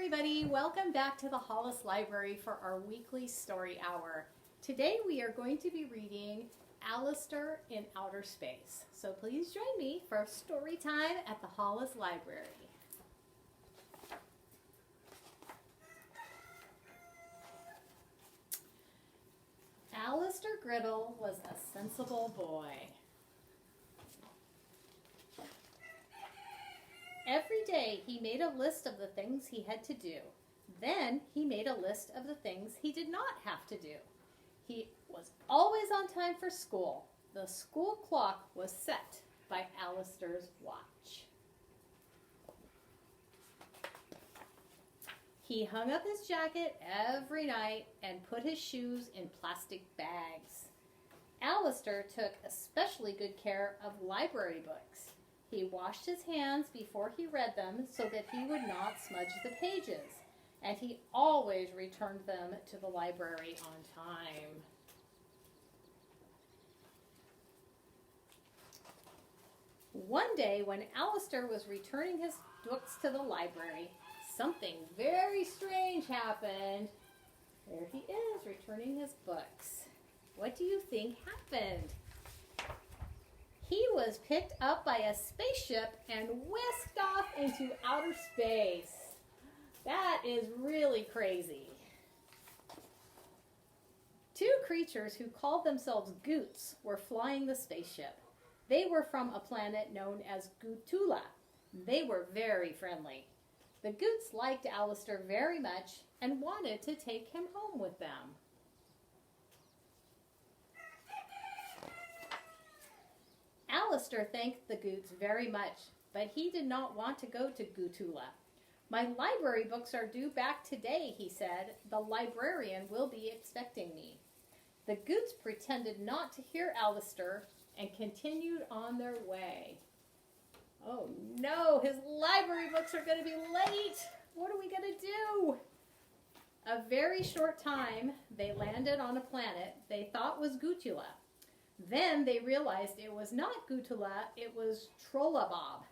everybody, welcome back to the Hollis Library for our weekly story hour. Today we are going to be reading Alistair in Outer Space. So please join me for story time at the Hollis Library. Alistair Griddle was a sensible boy. Every day he made a list of the things he had to do. Then he made a list of the things he did not have to do. He was always on time for school. The school clock was set by Alistair's watch. He hung up his jacket every night and put his shoes in plastic bags. Alistair took especially good care of library books. He washed his hands before he read them so that he would not smudge the pages, and he always returned them to the library on time. One day when Alistair was returning his books to the library, something very strange happened. There he is, returning his books. What do you think happened? He was picked up by a spaceship and whisked off into outer space. That is really crazy. Two creatures who called themselves Goots were flying the spaceship. They were from a planet known as Gutula. They were very friendly. The Goots liked Alistair very much and wanted to take him home with them. Alistair thanked the Goots very much, but he did not want to go to Gutula. My library books are due back today, he said. The librarian will be expecting me. The Goots pretended not to hear Alistair and continued on their way. Oh no, his library books are going to be late. What are we going to do? A very short time, they landed on a planet they thought was Gutula. Then they realized it was not Gutula, it was Trollabob.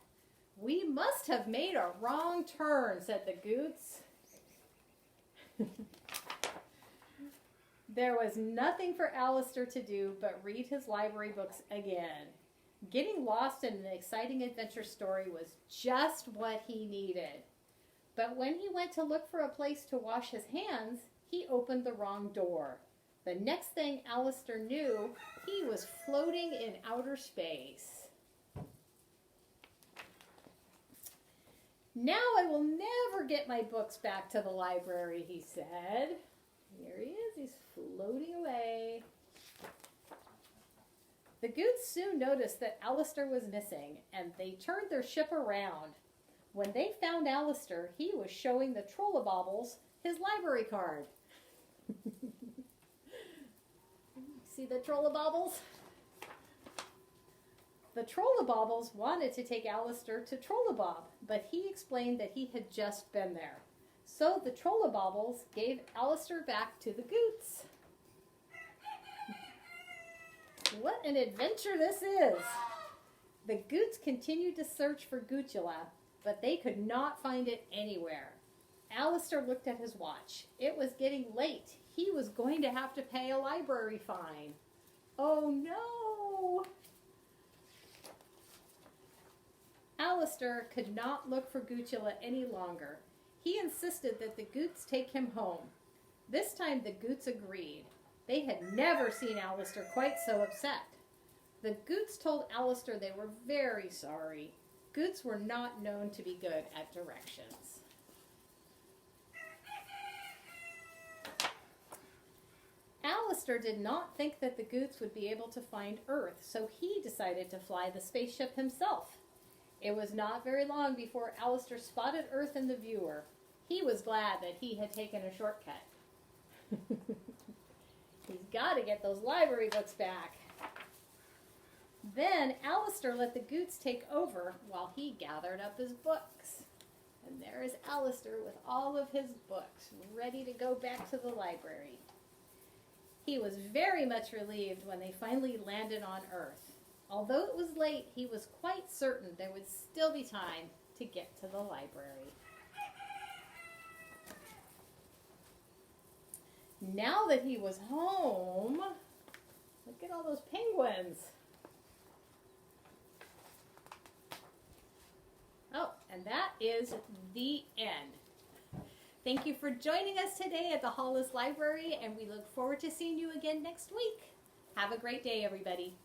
We must have made a wrong turn, said the Goots. There was nothing for Alistair to do but read his library books again. Getting lost in an exciting adventure story was just what he needed. But when he went to look for a place to wash his hands, he opened the wrong door. The next thing Alistair knew, he was floating in outer space. Now I will never get my books back to the library, he said. Here he is, he's floating away. The Goots soon noticed that Alistair was missing, and they turned their ship around. When they found Alistair, he was showing the Trollabobbles his library card. See the Trollabobbles? The Trollabobbles wanted to take Alistair to Trollabob, but he explained that he had just been there. So the Trollabobbles gave Alistair back to the Goots. What an adventure this is! The Goots continued to search for Gutula, but they could not find it anywhere. Alistair looked at his watch. It was getting late. He was going to have to pay a library fine. Oh no! Alistair could not look for Gutula any longer. He insisted that the Goots take him home. This time the Goots agreed. They had never seen Alistair quite so upset. The Goots told Alistair they were very sorry. Goots were not known to be good at directions. Alistair did not think that the Goots would be able to find Earth, so he decided to fly the spaceship himself. It was not very long before Alistair spotted Earth in the viewer. He was glad that he had taken a shortcut. He's got to get those library books back. Then Alistair let the Goots take over while he gathered up his books. And there is Alistair with all of his books, ready to go back to the library. He was very much relieved when they finally landed on Earth. Although it was late, he was quite certain there would still be time to get to the library. now that he was home, look at all those penguins. Oh, and that is the end. Thank you for joining us today at the Hollis Library, and we look forward to seeing you again next week. Have a great day, everybody.